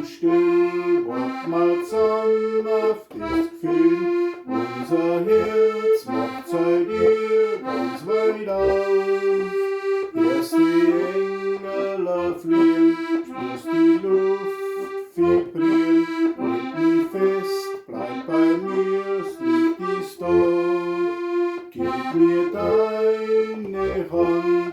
und still, wart mal zusammen auf das Gefühl. Unser Herz macht seit ihr ganz weit auf. Erst die Engel fliehen, spürst die Luft vibrieren. Halt mich fest, bleib bei mir, es liegt dies da. Gib mir deine Hand.